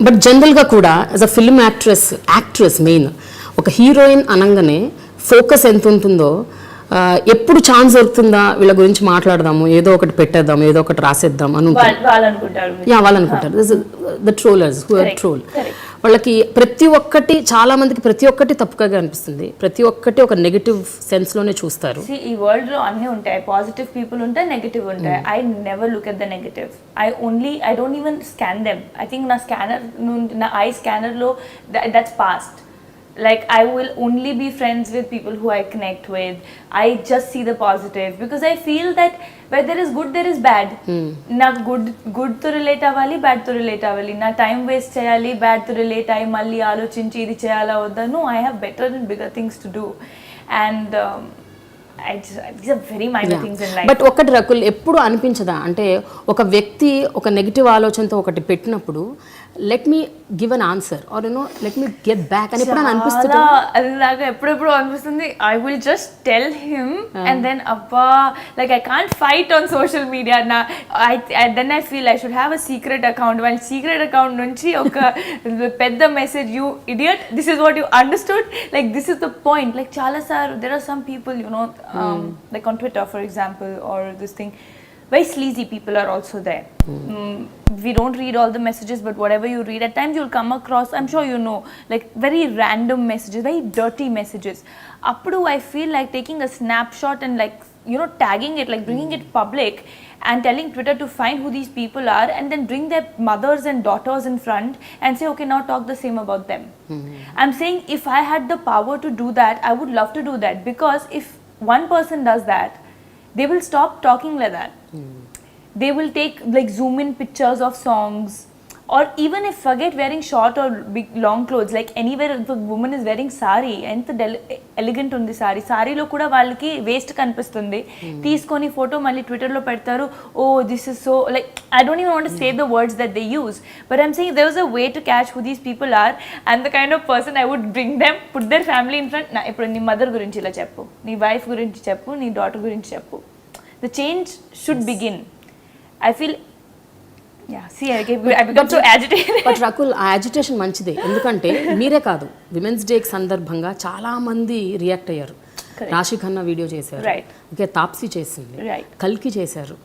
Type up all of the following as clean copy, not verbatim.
But జనరల్గా కూడా as a film actress main ఒక హీరోయిన్ అనగానే ఫోకస్ ఎంత ఉంటుందో, ఎప్పుడు ఛాన్స్ దొరుకుతుందా వీళ్ళ గురించి మాట్లాడదాము, ఏదో ఒకటి పెట్టేద్దాం, ఏదో ఒకటి రాసేద్దాం అని వాళ్ళు అనుకుంటారు. The trollers who are troll, వాళ్ళకి ప్రతి ఒక్కటి, చాలా మందికి ప్రతి ఒక్కటి తప్పుగా అనిపిస్తుంది, ప్రతి ఒక్కటి ఒక నెగటివ్ సెన్స్ లోనే చూస్తారు. ఈ వరల్డ్ లో అన్ని ఉంటాయి, పాజిటివ్ పీపుల్ ఉంటాయి, నెగటివ్ ఉంటాయి. I never look at the negative. I don't even scan them. I think నా ఐ స్కానర్ లో that's past. Like I will only be friends with people who I connect with. I just see the positive because I feel that where there is good there is bad. Na good to relate avali, bad to relate avali. Na time waste cheyali, bad to relate ayi malli alochinchi idi cheyala odda. No, I have better and bigger things to do. And these are very minor things in life. But ఒకటి రకుల్, ఎప్పుడు అనిపించదా అంటే ఒక వ్యక్తి ఒక negative ఆలోచనతో ఒకటి పెట్టినప్పుడు let me give an answer or let me get back అని ఎప్పుడు అనిపిస్తుంది? అది నాకు ఎప్పుడెప్పుడు అనిపిస్తుంది. I will just tell him and then అబ్బా like I can't fight on social media. Then I feel I should have a secret account. వాళ్ళ secret account నుంచి ఒక పెద్ద message, you idiot, this is what you understood, like this is the point. Like చాలా సార్ there are some people like on Twitter for example or this thing, very sleazy people are also there. We don't read all the messages, but whatever you read, at times you'll come across, I'm sure you know, like very random messages, very dirty messages. Appudu I feel like taking a snapshot and like tagging it, like bringing it public and telling Twitter to find who these people are and then bring their mothers and daughters in front and say okay, now talk the same about them. I'm saying if I had the power to do that, I would love to do that, because if one person does that, they will stop talking like that. They will take like zoom in pictures of songs, or even if forget wearing short or big long clothes, like anywhere if a woman is wearing sari, enta elegant undi sari lo kuda vallaki waist kanipistundi, teeskoni photo malli Twitter lo pedtaru. Oh, this is so, like I don't even want to say the words that they use, but I'm saying there was a way to catch who these people are and the kind of person I would bring them, put their family in front. Na ippudu nee mother gurinchi ila cheppu, nee wife gurinchi cheppu, nee daughter gurinchi cheppu. The change should begin. I feel I become so agitated. But Rakul, ఆ agitation మంచిదే, ఎందుకంటే మీరే కాదు, women's day సందర్భంగా చాలా మంది react అయ్యారు. రాశి ఖన్నా వీడియో చేశారు, ఓకే, తాప్సీ చేసింది, కల్కి చేశారు.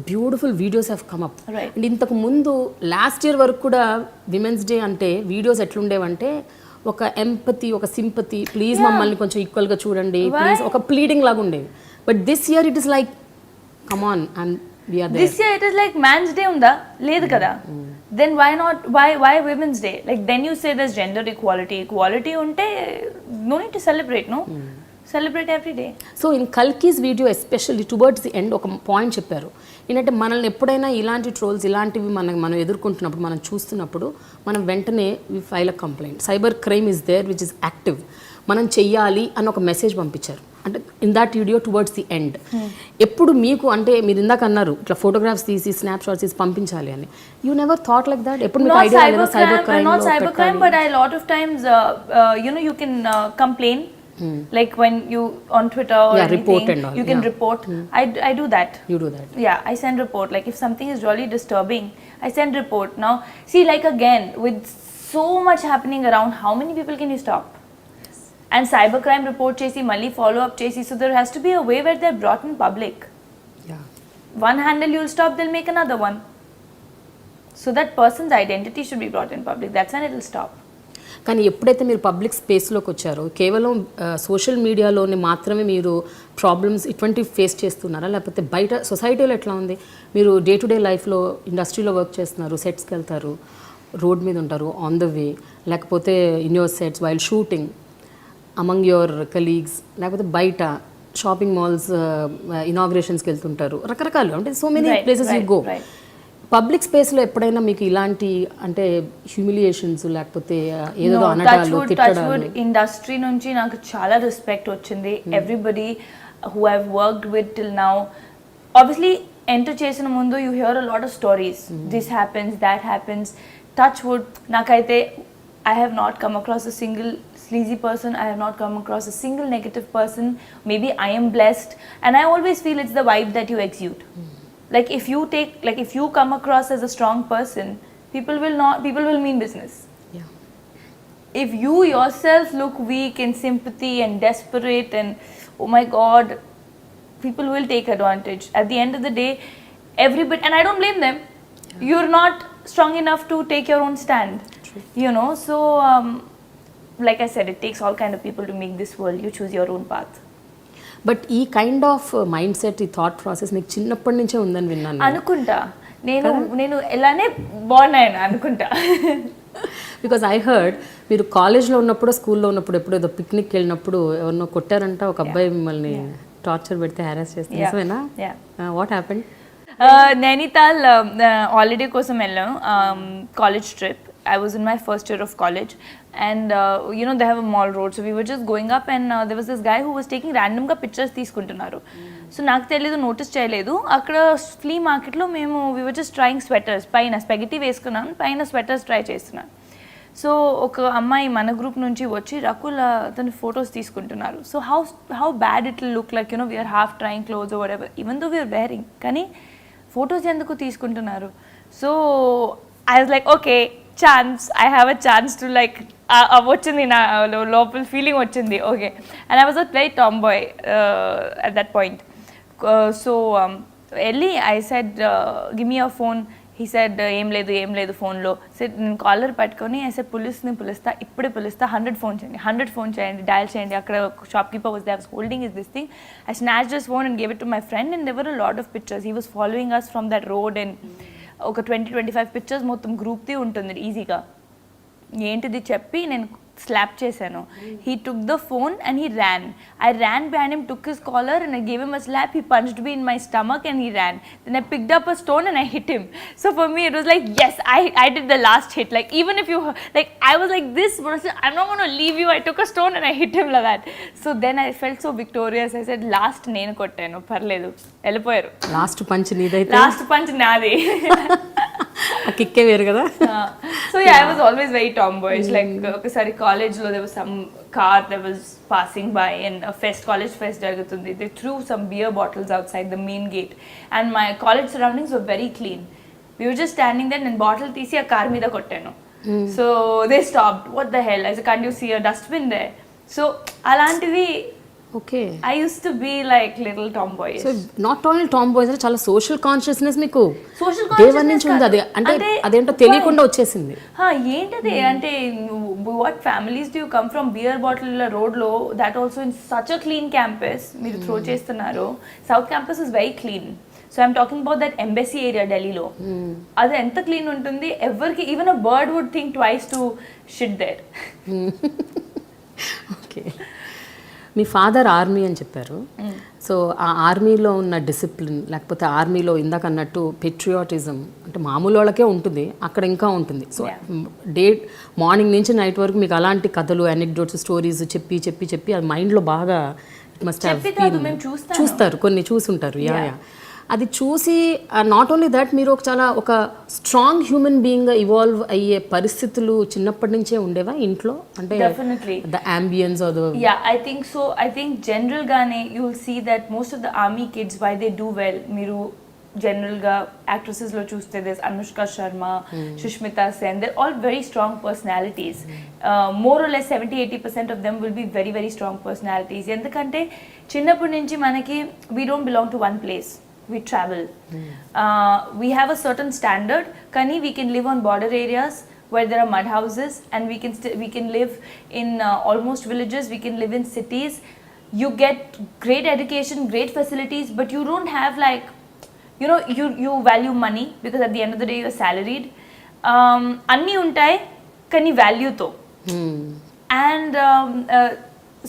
Beautiful videos have come up. And ఇంతకు ముందు లాస్ట్ ఇయర్ వరకు కూడా విమెన్స్ డే అంటే వీడియోస్ ఎట్లుండేవంటే ఒక ఎంపతి, ఒక సింపతి, ప్లీజ్ మమ్మల్ని కొంచెం ఈక్వల్గా చూడండి ప్లీజ్, ఒక ప్లీడింగ్ లాగా ఉండేవి. But this year it is like come on and this year it is like man's day unda ledhu kada. Then why women's day? Like then you say there's gender equality unte no need to celebrate, no? Celebrate every day. So in Kalki's video especially towards the end ఒక point చెప్పారు ఏంటంటే, మనల్ని ఎప్పుడైనా ఇలాంటి trolls ఇలాంటివి మనం ఎదుర్కొంటున్నప్పుడు, మనం చూస్తున్నప్పుడు మనం వెంటనే we file a complaint. Cyber crime is there which is active, మనం చెయ్యాలి అని ఒక మెసేజ్ పంపించారు. అంటే in that video towards the end ఎప్పుడు మీకు, అంటే మీరు ఇందాక అన్నారు ఇట్లా ఫోటోగ్రాఫ్స్ తీసి స్నాప్ షాట్స్ తీసి పంపించాలి అని, you never thought like that? ఎప్పుడు మీకు ఐడియా లేదా cyber crime? Not cyber crime, but I lot of times you can complain. Like when you on Twitter or anything, report and all, you can report. I do that. You do that? Yeah, I send report. Like if something is really disturbing, I send report. Now see, like again with so much happening around, how many people can you stop? And cybercrime report chesi malli follow up chesi, so there has to be a way where they're brought in public. One handle you'll stop, they'll make another one, so that person's identity should be brought in public. That's when it'll stop. కానీ ఎప్పుడైతే మీరు public స్పేస్లోకి వచ్చారో, కేవలం social మీడియాలోనే మాత్రమే మీరు problems ఇటువంటివి face చేస్తున్నారా, లేకపోతే బయట సొసైటీలో ఎట్లా ఉంది? మీరు డే టు డే లైఫ్లో ఇండస్ట్రీలో వర్క్ చేస్తున్నారు, సెట్స్కి వెళ్తారు, రోడ్ మీద ఉంటారు, ఆన్ ద వే, లేకపోతే in your sets while shooting, among your colleagues, లేకపోతే బయట షాపింగ్ మాల్స్ ఇనాగ్రేషన్స్కి వెళ్తుంటారు, రకరకాలు, అంటే so many places you go. Public స్పేస్లో ఎప్పుడైనా మీకు ఇలాంటి అంటే హ్యూమిలియేషన్స్ లేకపోతే ఏదో అనడాలు, తిట్టడాలు? ఇండస్ట్రీ నుంచి నాకు చాలా రెస్పెక్ట్ వచ్చింది. Everybody who have worked with till now, obviously enter చేసిన ముందు you here a lot of stories, this happens, that happens. Touch wood, నాకైతే I have not come across a single sleazy person. I have not come across a single negative person. Maybe I am blessed, and I always feel it's the vibe that you exude. Like if you come across as a strong person, people will mean business. Yeah. If you yourself look weak in sympathy and desperate and oh my god, people will take advantage. At the end of the day, everybody, and I don't blame them. You're not strong enough to take your own stand. True. You know, so like I said, it takes all kind of people to make this world. You choose your own path. But ఈ kind of mind set, ఈ thought process మీకు చిన్నప్పటి నుంచే ఉందని విన్నాను. అనుకుంటా నేను ఎలానే బాగున్నాను అనుకుంటా. బికాజ్ ఐ హర్డ్ మీరు కాలేజ్లో ఉన్నప్పుడు, స్కూల్లో ఉన్నప్పుడు, ఎప్పుడు ఏదో పిక్నిక్ వెళ్ళినప్పుడు ఎవరినో కొట్టారంట, ఒక అబ్బాయి మిమ్మల్ని టార్చర్ పెడితే హ్యారాస్ చేస్తే, నిజమేనా? What happened? నైనితాల్ హాలిడే కోసం వెళ్ళాం, college trip. I was in my first year of college, and you know, they have a mall road, so we were just going up, and there was this guy who was taking random ga pictures తీసుకుంటున్నారు. So నాకు తెలియదు, notice చేయలేదు. అక్కడ flea మార్కెట్లో మేము we were just trying sweaters, పైన spaghetti వేసుకున్నాం, పైన స్వెటర్స్ ట్రై చేస్తున్నాం. సో ఒక అమ్మాయి మన గ్రూప్ నుంచి వచ్చి రకుల్ తన ఫొటోస్ తీసుకుంటున్నారు. So how bad it will look like, you know, we're half trying clothes or ever, even though we're wearing, కానీ ఫొటోస్ ఎందుకు తీసుకుంటున్నారు? So I was like, okay, chance, I have a chance to like, వచ్చింది నా లోపల feeling వచ్చింది, okay. And I was a very tomboy at that point. So వెళ్ళి I said, give me your phone. He said, ఏం లేదు ఫోన్లో. Said, నేను caller పట్టుకొని ఐ సెడ్, పోలీస్ని పిలుస్తా, ఇప్పుడే పిలుస్తా, 100 ఫోన్ చేయండి, డయల్ చేయండి. అక్కడ shopkeeper was there, was holding is this thing. I snatched his phone and gave it to my friend, and there were a lot of pictures. He was following us from that road, and ఒక 20-25 pictures మొత్తం గ్రూప్ది ఉంటుంది ఈజీగా. ఏంటిది చెప్పి నేను slap చేశాను. He took the phone and he ran. I ran behind him, took his collar and I gave him a slap. He punched me in my stomach and he ran. Then I picked up a stone and I hit him. So for me it was like, yes, I did the last hit. Like, even if you, like, I was like this, but I said, I'm not going to leave you. I took a stone and I hit him like that. So then I felt so victorious. I said, last నేను కొట్టాను, పర్లేదు, వెళ్ళిపోయారు. Last punch నీదైతే? Last punch నాది. ఆ కిక్కే వేరు కదా. So yeah, I was always very tomboyish. Like, ఒకసారి కాలేజ్లో there was some car that was passing by, and a college fest జరుగుతుంది. They threw some beer bottles outside the main gate, and my college surroundings were very clean. We were just standing there, and bottle తీసి ఆ car మీద కొట్టాను. So they stopped. What the hell? I said, can't you see a dustbin there? So అలాంటివి. Okay. I used to be like little tomboyish. So not only tomboys, అంటే చాలా social consciousness మీకు social దేవన్ నుంచి ఉంది. అది అంటే అదేంటో తెలియకుండా వచ్చేసింది. ఏంటది అంటే, what families do you come from? Beer bottle రోడ్లో, that also in such a clean campus మీరు త్రో చేస్తున్నారు. South campus is very clean. So I'm talking about that embassy area ఢిల్లీలో. అది ఎంత క్లీన్ ఉంటుంది, ఎవరికి, even a bird would think twice to shit there. Okay. మీ father army అని చెప్పారు. సో ఆ ఆర్మీలో ఉన్న డిసిప్లిన్, లేకపోతే ఆర్మీలో ఇందాక అన్నట్టు పెట్రియాటిజం అంటే మామూలు వాళ్ళకే ఉంటుంది, అక్కడ ఇంకా ఉంటుంది. సో మార్నింగ్ నుంచి నైట్ వరకు మీకు అలాంటి కథలు, అనెక్డోట్స్, స్టోరీస్ చెప్పి అది మైండ్లో బాగా ఇట్ మస్ట్ హ్యావ్ బీన్. చూస్తారు, కొన్ని చూసుంటారు. యా. అది చూసి నాట్ ఓన్లీ దట్, మీరు ఒక స్ట్రాంగ్ హ్యూమన్ బీయింగ్ ఇవాల్వ్ అయ్యే పరిస్థితులు చిన్నప్పటి నుంచే ఉండేవా ఇంట్లో? అంటే the ambience or the, yeah, I think so. I think general గానే you will see that most of the army kids why they do well, మీరు జనరల్ గా యాక్ట్రెసెస్ లో చూస్తే this Anushka Sharma, Sushmita Sen, they all very strong personalities. More or less 70-80% of them will be very very strong personalities. ఎందుకంటే చిన్నప్పటి నుంచి మనకి we don't belong to one place. We travel. We have a certain standard. Kani, we can live on border areas where there are mud houses, and we can live in almost villages. We can live in cities. You get great education, great facilities, but you don't have, like, you know, you value money because at the end of the day you're salaried. Anni untai, kani value to. And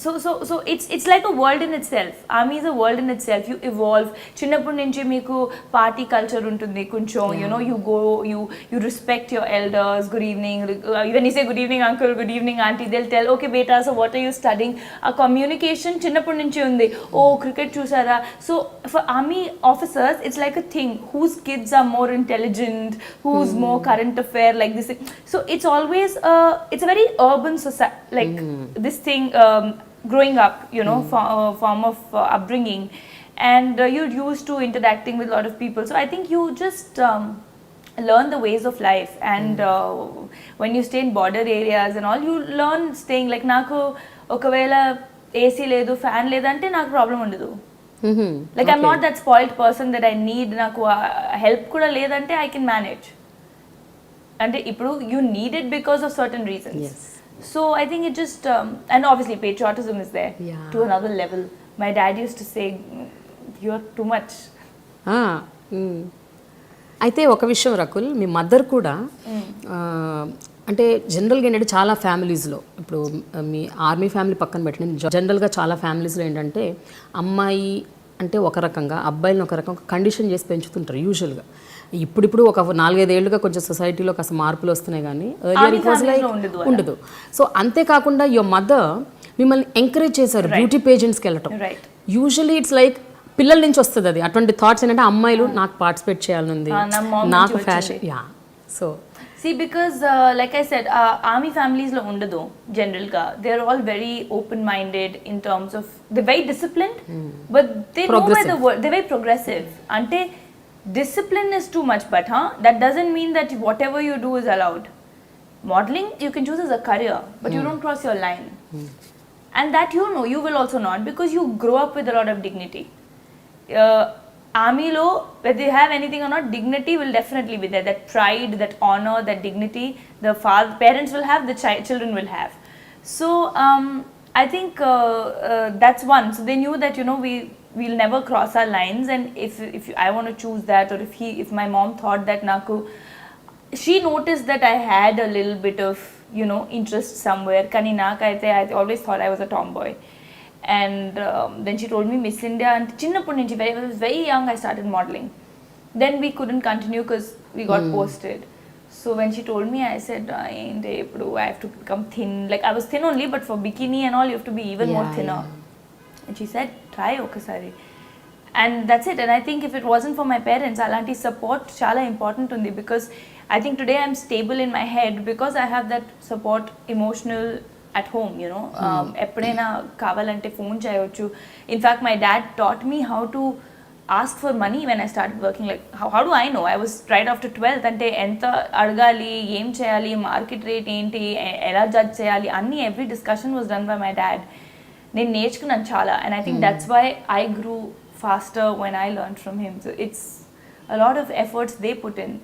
so it's like a world in itself. Army is a world in itself. You evolve. చిన్నప్పటి నుంచి మీకు party culture ఉంటుంది కొంచెం. You know, you go, you respect your elders. Good evening. When you say good evening uncle, good evening auntie, they'll tell, okay beta, so what are you studying? A communication చిన్నప్పటి నుంచి ఉంది. Oh, cricket చూసారా? So for army officers it's like a thing, whose kids are more intelligent, who's more current affair, like this. So it's always it's a very urban society, like this thing, growing up, you know, form of upbringing, and you're used to interacting with a lot of people. So I think you just learn the ways of life, and when you stay in border areas and all, you learn staying. Like నాకు ఒకవేళ AC లేదు fan లేదంటే నాకు problem ఉండదు. Like I'm not that spoiled person that I need నాకు help కూడా లేదంటే I can manage. అంటే ఇప్పుడు you need it because of certain reasons. Yes. So I think it just and obviously patriotism is there to another level. My dad used to say you're too much. అయితే ఒక విషయం రకుల్, మీ mother కూడా అంటే జనరల్గా ఏంటంటే చాలా ఫ్యామిలీస్లో, ఇప్పుడు మీ ఆర్మీ ఫ్యామిలీ పక్కన పెట్టి జనరల్గా చాలా ఫ్యామిలీస్లో ఏంటంటే అమ్మాయి అంటే ఒక రకంగా, అబ్బాయిని ఒక రకంగా కండిషన్ చేసి పెంచుతుంటారు యూజువల్గా. ఇప్పుడు ఒక 4-5 ఏళ్ళుగా కొంచెం సొసైటీలో కాస్త మార్పులు వస్తున్నాయి, కానీ ఎర్లియర్ ఇట్ వాజ్ లైక్ ఉండదు. సో అంతేకాకుండా యువర్ మదర్ మిమ్మల్ని ఎంకరేజ్ చేశారు బ్యూటీ పేజెంట్స్కి వెళ్ళటం. యూజువలీ ఇట్స్ లైక్ పిల్లల నుంచి వస్తుంది అది, అటువంటి థాట్స్ ఏంటంటే అమ్మాయిలు నాకు పార్టిసిపేట్ చేయాలనుంది, నాకు fashion. So see, because like I said, army families lo undadu generally. They're all very open minded in terms of, they're very disciplined, but they know where the word, they're very progressive. Ante discipline is too much, but that doesn't mean that whatever you do is allowed. Modeling you can choose as a career, but you don't cross your line. And that you will also not, because you grow up with a lot of dignity. Army lo, whether you have anything or not, dignity will definitely be there. That pride, that honor, that dignity, the parents will have, the children will have. So I think that's one. So they knew that we'll never cross our lines, and if I want to choose that, or if my mom thought that naku, she noticed that I had a little bit of interest somewhere. Kani nakaithe I always thought I was a tomboy. And then she told me Miss India, and chinnappudu nunchi, I was very young, I started modeling. Then we couldn't continue because we got posted. So when she told me, I said I have to become thin. Like I was thin only, but for bikini and all you have to be even more thinner. And she said try okasari, and that's it. And I think if it wasn't for my parents, alanti support chala important undi, because I think today I'm stable in my head because I have that support, emotional, at home. ఎప్పుడైనా కావాలంటే phone చేయవచ్చు. In fact, my dad taught me how to ask for money when I started working. Like how do I know? I was right after 12th. అంటే ఎంత అడగాలి, ఏం చేయాలి, market rate ఏంటి, ఎలా జడ్జ్ చేయాలి, అన్ని every discussion was done by my dad. నేను నేర్చుకున్నాను చాలా, and I think that's why I grew faster when I learned from him. So it's a lot of efforts they put in.